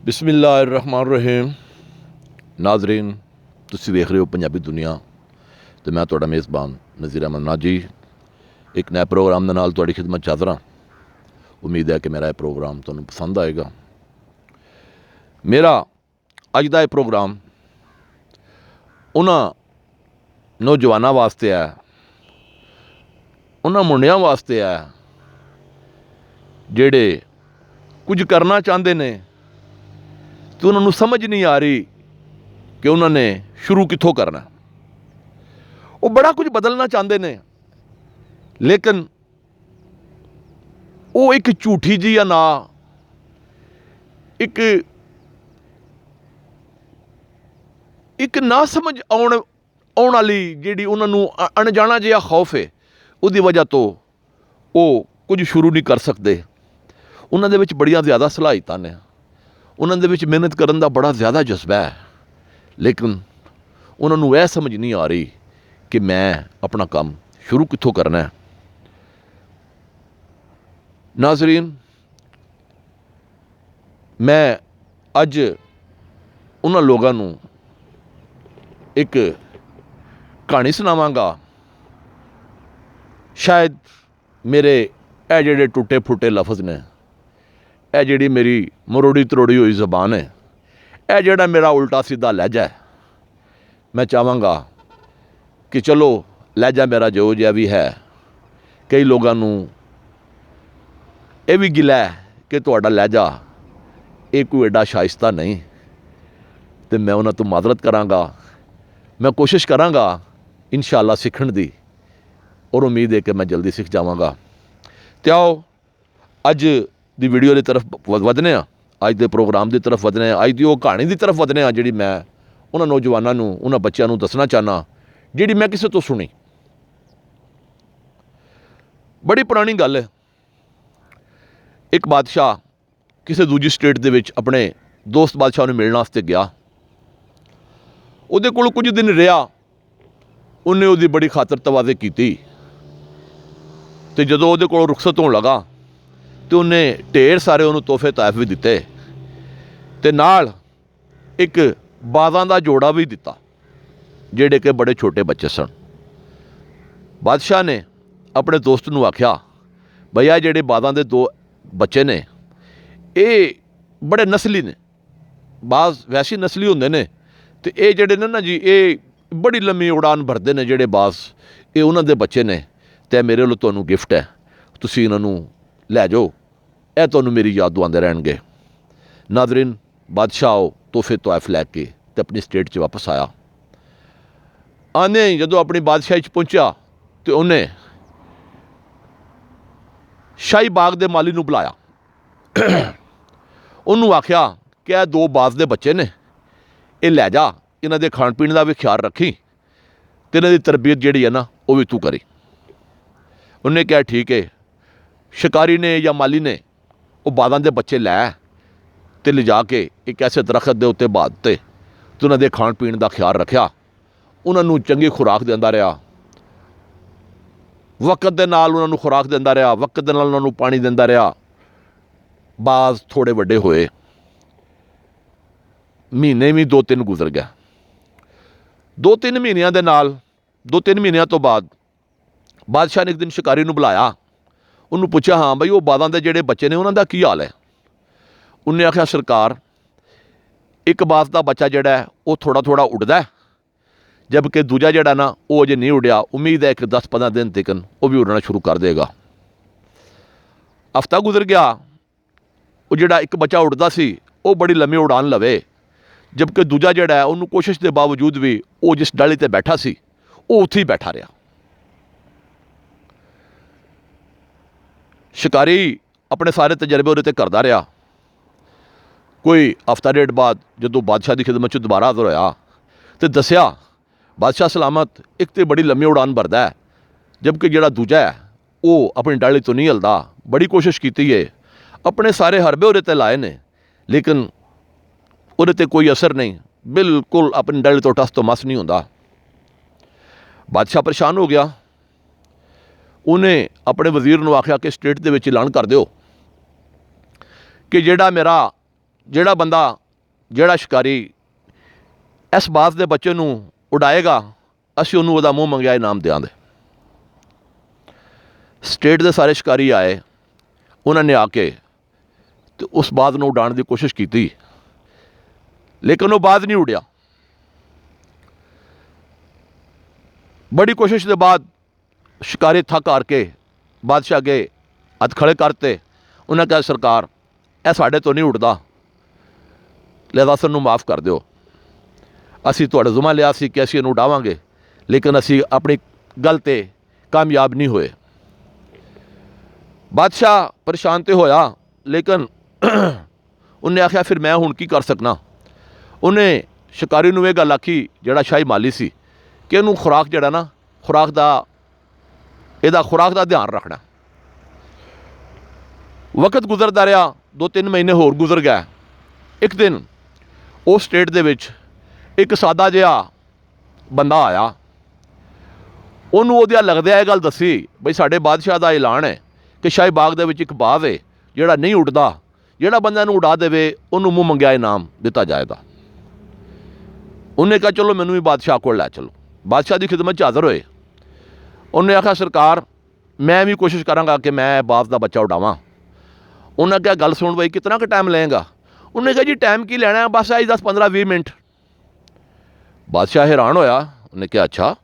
बिस्मिल्लाहिर्रहमानिर्रहीम। नाजरीन, तुसी देख रहे हो पंजाबी दुनिया तो मैं तुहाडा मेज़बान नज़ीर अहमद नाजी एक नए प्रोग्राम के नाल तुहाडी खिदमत हाज़र हां। उम्मीद है कि मेरा यह प्रोग्राम तुहानूं पसंद आएगा। मेरा अज का यह प्रोग्राम उन्हां नौजवानों वास्ते है, उन्हां मुंडियां वास्ते है जिहड़े कुछ करना चाहते ने तो उन्होंने समझ नहीं आ रही कि उन्होंने शुरू कित्थों करना। वो बड़ा कुछ बदलना चाहते ने लेकिन वो एक झूठी जी या ना एक ना समझ आने वाली जी उन्होंने अनजाना जिहा खौफ है, उसकी वजह तो वो कुछ शुरू नहीं कर सकते। उन्होंने विच बड़ियां ज़्यादा सलाहियतां ने, उन्होंने विच मेहनत करने का बड़ा ज़्यादा जज्बा है, लेकिन उन्होंने यह समझ नहीं आ रही कि मैं अपना काम शुरू कित्थों करना है। नाज़रीन, मैं अज उन्हां लोगों नूं एक कहानी सुनावांगा। शायद मेरे यह जिहड़े टुटे फुटे लफज ने, यह जिहड़ी मेरी मरोड़ी तरोड़ी हुई ज़बान है, यह जिहड़ा मेरा उल्टा सीधा लहजा है, मैं चाहांगा कि चलो लहजा मेरा जो जिहा भी है, कई लोगों नूं यह भी गिला है कि तुहाडा लहजा ये कोई एडा शाइस्ता नहीं, तो मैं उन्हां तों माजरत करांगा। मैं कोशिश करांगा इंशाअल्लाह सीखण दी, और उम्मीद है कि मैं जल्दी सीख जावांगा। तो आओ अज दी वीडियो की तरफ वधने आ, अज दे प्रोग्राम की तरफ वधने आ, अज दी वो कहानी की तरफ वधने आ जिहड़ी मैं उन्हां नौजवानों नूं, उन्हां बच्चों नूं दसना चाहना, जिहड़ी मैं किसी तो सुनी। बड़ी पुरानी गल है। एक बादशाह किसी दूजी स्टेट दे विच अपने दोस्त बादशाह नूं मिलण वास्ते गया। उहदे कोल कुछ दिन रहा, उन्हें उसकी बड़ी खातर तवाज़े की, तो जदों उहदे कोलों रुखसत होण लगा तो उन्हें ढेर सारे उन्होंने तोहफे तायफ भी दिते, ते नाल एक बाज़ां दा जोड़ा भी दिता जिहड़े कि बड़े छोटे बच्चे सन। बादशाह ने अपने दोस्त नूं आख्या, भैया जिहड़े बाज़ां दे दो बच्चे ने ये बड़े नस्ली ने, बाज़ वैसी नस्ली होंदे ने, तो ये जिहड़े ने ना जी ये बड़ी लम्मी उड़ान भरते हैं जिहड़े बाज़, ये उन्हां दे बच्चे ने, तो मेरे वालों तुहानूं गिफ्ट है, तुसीं इन्हां नूं लै जाओ, यह तुहानूं मेरी याद दुआंदे रहणगे। नाज़रीन, बादशाह तोहफे तोहफ लैके तो अपनी स्टेट च वापस आया। आने ही जदों अपनी बादशाही च पहुंचा तो उन्हें शाही बाग के माली नूं बुलाया। उन्होंने आख्या कि यह दो बाज़ के बच्चे ने, ये लै जा, इन्हां दे खाण पीण का भी ख्याल रखी, तो इन्हां दी तरबियत जिहड़ी है ना वो भी तू करी। उन्हें कहा ठीक है। शिकारी ने या माली ने वो बाज़ां दे बच्चे लै ते ले जा के एक ऐसे दरख्त के उत्ते बहा दिते, तो उन्हां दे खाण पीण का ख्याल रखिया, उन्होंने चंगी खुराक दिंदा रहा, वक्त दे नाल उन्होंने खुराक दिंदा रहा, वक्त दे नाल उन्होंने पानी दिंदा रहा। बाज़ थोड़े वड्डे होए, महीने भी 2-3 गुजर गया। 2-3 महीनों के नाल 2-3 महीनों तो बाद बादशाह ने एक दिन शिकारी नूं बुलाया। उन्होंने पूछा, हाँ बई वो बाज़ां दे जिहड़े बच्चे ने उन्हां दा की हाल है। उन्हें आख्या, सरकार एक बाज़ का बच्चा जिहड़ा है वो थोड़ा थोड़ा उड़दा है, जबकि दूजा जिहड़ा ना वो अजे नहीं उड़िया, उम्मीद है कि 10-15 दिन तक वो भी उड़ना शुरू कर देगा। हफ्ता गुजर गया, वो जिहड़ा एक बच्चा उड़दा सी वो बड़ी लम्मी उड़ान लवे, जबकि दूजा जिहड़ा है उन्होंने कोशिश के बावजूद भी वो जिस डाली ते बैठा सी वो उत्थे ही बैठा रहा। शिकारी अपने सारे तजर्बे उहदे ते करदा रहा। कोई हफ्ता डेढ़ बाद जदों बादशाह की खिदमत दोबारा हाज़र होया तो दसिया, बादशाह सलामत एक तो बड़ी लम्मी उड़ान भरदा है, जबकि जिहड़ा दूजा है वो अपनी डाली तो नहीं हिलदा। बड़ी कोशिश की है, अपने सारे हरबे उहदे ते लाए ने, लेकिन उहदे ते कोई असर नहीं, बिल्कुल अपनी डाली तो टस तो मस नहीं होंदा। बादशाह परेशान हो गया। उन्हें अपने वजीर नूं आख्या कि स्टेट दे विच ऐलान कर दिओ कि जिहड़ा मेरा ਜਿਹੜਾ ਬੰਦਾ ਜਿਹੜਾ ਸ਼ਿਕਾਰੀ ਇਸ ਬਾਜ਼ ਦੇ ਬੱਚੇ ਨੂੰ ਉਡਾਏਗਾ ਅਸੀਂ ਉਹਨੂੰ ਉਹਦਾ ਮੂੰਹ ਮੰਗਿਆ ਇਨਾਮ ਦਿਆਂਗੇ। ਸਟੇਟ ਦੇ ਸਾਰੇ ਸ਼ਿਕਾਰੀ ਆਏ, ਉਹਨਾਂ ਨੇ ਆ ਕੇ ਤੇ ਉਸ ਬਾਜ਼ ਨੂੰ ਉਡਾਉਣ ਦੀ ਕੋਸ਼ਿਸ਼ ਕੀਤੀ, ਲੇਕਿਨ ਉਹ ਬਾਜ਼ ਨਹੀਂ ਉਡਿਆ। ਬੜੀ ਕੋਸ਼ਿਸ਼ ਦੇ ਬਾਅਦ ਸ਼ਿਕਾਰੀ ਥੱਕ ਹਾਰ ਕੇ ਬਾਦਸ਼ਾਹ ਅੱਗੇ ਹੱਥ ਖੜੇ ਕਰਤੇ। ਉਹਨਾਂ ਕਿਹਾ ਸਰਕਾਰ ਇਹ ਸਾਡੇ ਤੋਂ ਨਹੀਂ ਉੱਡਦਾ, ਲਿਹਾਜ਼ਾ ਸਾਨੂੰ ਮਾफ़ ਕਰ ਦਿਓ। ਅਸੀਂ ਤੁਹਾਡਾ ਜ਼ੁਮਾ ਲਿਆ ਸੀ ਕਿ ਅਸੀਂ ਇਹਨੂੰ ਉਡਾਵਾਂਗੇ, ਲੇਕਿਨ ਅਸੀਂ ਆਪਣੀ ਗੱਲ 'ਤੇ ਕਾਮਯਾਬ ਨਹੀਂ ਹੋਏ। ਬਾਦਸ਼ਾਹ ਪਰੇਸ਼ਾਨ ਤੇ ਹੋਇਆ, ਲੇਕਿਨ ਉਹਨੇ ਆਖਿਆ ਫਿਰ ਮੈਂ ਹੁਣ ਕੀ ਕਰ ਸਕਣਾ। ਉਹਨੇ ਸ਼ਿਕਾਰੀ ਨੂੰ ਇਹ ਗੱਲ ਆਖੀ ਜਿਹੜਾ ਸ਼ਾਹੀ ਮਾਲੀ ਸੀ ਕਿ ਇਹਨੂੰ ਖੁਰਾਕ ਜਿਹੜਾ ਨਾ ਖੁਰਾਕ ਦਾ ਧਿਆਨ ਰੱਖਣਾ। ਵਕਤ ਗੁਜ਼ਰਦਾ ਰਿਹਾ, 2-3 ਮਹੀਨੇ ਹੋਰ ਗੁਜ਼ਰ ਗਏ। ਇੱਕ ਦਿਨ ਉਸ ਸਟੇਟ ਦੇ ਵਿੱਚ ਇੱਕ ਸਾਦਾ ਜਿਹਾ ਬੰਦਾ ਆਇਆ। ਉਹਨੂੰ ਉਹਦੇ ਲੱਗਦਿਆਂ ਇਹ ਗੱਲ ਦੱਸੀ ਬਈ ਸਾਡੇ ਬਾਦਸ਼ਾਹ ਦਾ ਐਲਾਨ ਹੈ ਕਿ ਸ਼ਾਹੀ ਬਾਗ ਦੇ ਵਿੱਚ ਇੱਕ ਬਾਜ਼ ਹੈ ਜਿਹੜਾ ਨਹੀਂ ਉੱਡਦਾ, ਜਿਹੜਾ ਬੰਦਾ ਇਹਨੂੰ ਉਡਾ ਦੇਵੇ ਉਹਨੂੰ ਮੂੰਹ ਮੰਗਿਆ ਇਨਾਮ ਦਿੱਤਾ ਜਾਏਗਾ। ਉਹਨੇ ਕਿਹਾ ਚਲੋ ਮੈਨੂੰ ਵੀ ਬਾਦਸ਼ਾਹ ਕੋਲ ਲੈ ਚਲੋ। ਬਾਦਸ਼ਾਹ ਦੀ ਖਿਦਮਤ 'ਚ ਹਾਜ਼ਰ ਹੋਏ। ਉਹਨੇ ਆਖਿਆ ਸਰਕਾਰ ਮੈਂ ਵੀ ਕੋਸ਼ਿਸ਼ ਕਰਾਂਗਾ ਕਿ ਮੈਂ ਬਾਜ਼ ਦਾ ਬੱਚਾ ਉਡਾਵਾਂ। ਉਹਨਾਂ ਕਿਹਾ ਗੱਲ ਸੁਣ ਬਈ ਕਿਤਨਾ ਕੁ ਟਾਈਮ ਲਏਗਾ। ਉਹਨੇ ਕਿਹਾ ਜੀ ਟਾਈਮ ਕੀ ਲੈਣਾ, ਬਸ ਆਈ 10-15-20 ਮਿੰਟ। ਬਾਦਸ਼ਾਹ ਹੈਰਾਨ ਹੋਇਆ। ਉਹਨੇ ਕਿਹਾ ਅੱਛਾ।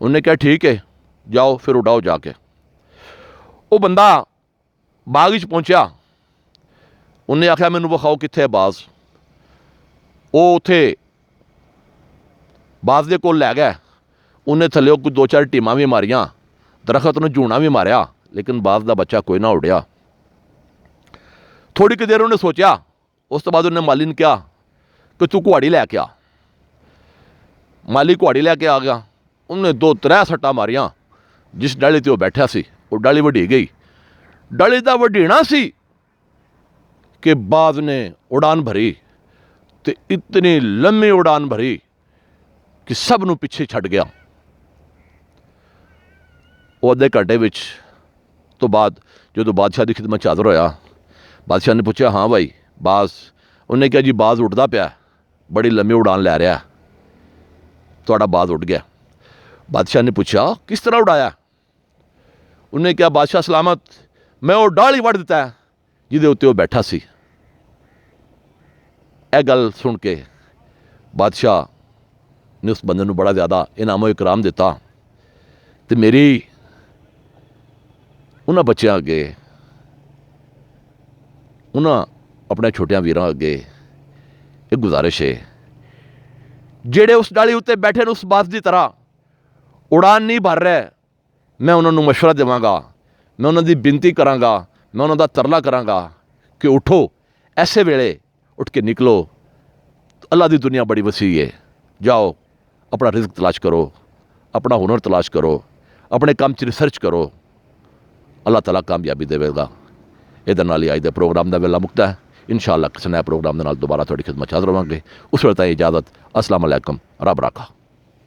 ਉਹਨੇ ਕਿਹਾ ਠੀਕ ਹੈ ਜਾਓ ਫਿਰ ਉਡਾਓ ਜਾ ਕੇ। ਉਹ ਬੰਦਾ ਬਾਗ ਵਿੱਚ ਪਹੁੰਚਿਆ। ਉਹਨੇ ਆਖਿਆ ਮੈਨੂੰ ਵਿਖਾਓ ਕਿੱਥੇ ਹੈ ਬਾਜ਼। ਉਹ ਉੱਥੇ ਬਾਜ਼ ਦੇ ਕੋਲ ਲੈ ਗਿਆ। ਉਹਨੇ ਥੱਲੇ ਕੋਈ 2-4 ਟੀਮਾਂ ਵੀ ਮਾਰੀਆਂ, ਦਰਖਤ ਨੂੰ ਝੂਣਾ ਵੀ ਮਾਰਿਆ, ਲੇਕਿਨ ਬਾਜ਼ ਦਾ ਬੱਚਾ ਕੋਈ ਨਾ ਉਡਿਆ। ਥੋੜ੍ਹੀ ਕੁ ਦੇਰ ਉਹਨੇ ਸੋਚਿਆ। ਉਸ ਤੋਂ ਬਾਅਦ ਉਹਨੇ ਮਾਲੀ ਨੂੰ ਕਿਹਾ ਕਿ ਤੂੰ ਕੁਹਾੜੀ ਲੈ ਕੇ ਆ। ਮਾਲੀ ਕੁਹਾੜੀ ਲੈ ਕੇ ਆ ਗਿਆ। ਉਹਨੇ 2-3 ਸੱਟਾਂ ਮਾਰੀਆਂ। ਜਿਸ ਡਾਲੀ 'ਤੇ ਉਹ ਬੈਠਾ ਸੀ ਉਹ ਡਾਲੀ ਵੱਢੀ ਗਈ। ਡਾਲੀ ਦਾ ਵੱਢੀਣਾ ਸੀ ਕਿ ਬਾਜ਼ ਨੇ ਉਡਾਨ ਭਰੀ ਤੇ ਇਤਨੀ ਲੰਮੀ ਉਡਾਨ ਭਰੀ ਕਿ ਸਭ ਨੂੰ ਪਿੱਛੇ ਛੱਡ ਗਿਆ। ਉਹ ਅੱਧੇ ਘੰਟੇ ਵਿੱਚ ਤੋਂ ਬਾਅਦ ਜਦੋਂ ਬਾਦਸ਼ਾਹ ਦੀ ਖਿਦਮਤ 'ਚ ਹਾਜ਼ਰ ਹੋਇਆ, ਬਾਦਸ਼ਾਹ ਨੇ ਪੁੱਛਿਆ ਹਾਂ ਭਾਈ ਬਾਜ਼। ਉਹਨੇ ਕਿਹਾ ਜੀ ਬਾਜ਼ ਉੱਡਦਾ ਪਿਆ, ਬੜੀ ਲੰਮੀ ਉਡਾਨ ਲੈ ਰਿਹਾ, ਤੁਹਾਡਾ ਬਾਜ਼ ਉੱਡ ਗਿਆ। ਬਾਦਸ਼ਾਹ ਨੇ ਪੁੱਛਿਆ ਕਿਸ ਤਰ੍ਹਾਂ ਉਡਾਇਆ। ਉਹਨੇ ਕਿਹਾ ਬਾਦਸ਼ਾਹ ਸਲਾਮਤ, ਮੈਂ ਉਹ ਡਾਲ ਹੀ ਵੱਢ ਦਿੱਤਾ ਜਿਹਦੇ ਉੱਤੇ ਉਹ ਬੈਠਾ ਸੀ। ਇਹ ਗੱਲ ਸੁਣ ਕੇ ਬਾਦਸ਼ਾਹ ਨੇ ਉਸ ਬੰਦੇ ਨੂੰ ਬੜਾ ਜ਼ਿਆਦਾ ਇਨਾਮੋ ਇਕਰਾਮ ਦਿੱਤਾ ਤੇ ਮੇਰੀ ਉਹਨਾਂ ਬੱਚਿਆਂ ਅੱਗੇ, ਉਹਨਾਂ ਆਪਣੇ ਛੋਟਿਆਂ ਵੀਰਾਂ ਅੱਗੇ ਇਹ ਗੁਜ਼ਾਰਿਸ਼ ਹੈ ਜਿਹੜੇ ਉਸ ਡਾਲੀ ਉੱਤੇ ਬੈਠੇ ਨੇ ਉਸ ਬਾਜ਼ ਦੀ ਤਰ੍ਹਾਂ ਉਡਾਨ ਨਹੀਂ ਭਰ ਰਹੇ, ਮੈਂ ਉਹਨਾਂ ਨੂੰ ਮਸ਼ਵਰਾ ਦੇਵਾਂਗਾ, ਮੈਂ ਉਹਨਾਂ ਦੀ ਬੇਨਤੀ ਕਰਾਂਗਾ, ਮੈਂ ਉਹਨਾਂ ਦਾ ਤਰਲਾ ਕਰਾਂਗਾ ਕਿ ਉਠੋ, ਐਸੇ ਵੇਲੇ ਉੱਠ ਕੇ ਨਿਕਲੋ। ਅੱਲਾ ਦੀ ਦੁਨੀਆ ਬੜੀ ਵਸੀ ਹੈ, ਜਾਓ ਆਪਣਾ ਰਿਜ਼ਕ ਤਲਾਸ਼ ਕਰੋ, ਆਪਣਾ ਹੁਨਰ ਤਲਾਸ਼ ਕਰੋ, ਆਪਣੇ ਕੰਮ 'ਚ ਰਿਸਰਚ ਕਰੋ, ਅੱਲਾਹ ਤਾਲਾ ਕਾਮਯਾਬੀ ਦੇਵੇਗਾ। ਇਹਦੇ ਨਾਲ ਹੀ ਅੱਜ ਦੇ ਪ੍ਰੋਗਰਾਮ ਦਾ ਵੇਲਾ ਮੁੱਕਦਾ ਹੈ। ਇਨਸ਼ਾ ਅੱਲਾਹ ਕਿਸੇ ਨਵੇਂ ਪ੍ਰੋਗਰਾਮ ਦੇ ਨਾਲ ਦੁਬਾਰਾ ਤੁਹਾਡੀ ਖਿਦਮਤ 'ਚ ਹਾਜ਼ਰ ਹੋਵਾਂਗੇ। ਉਸ ਵੇਲੇ ਤਾਈਂ ਇਜਾਜ਼ਤ। ਅਸਲਾਮ ਅਲੈਕੁਮ, ਰੱਬ ਰਾਖਾ।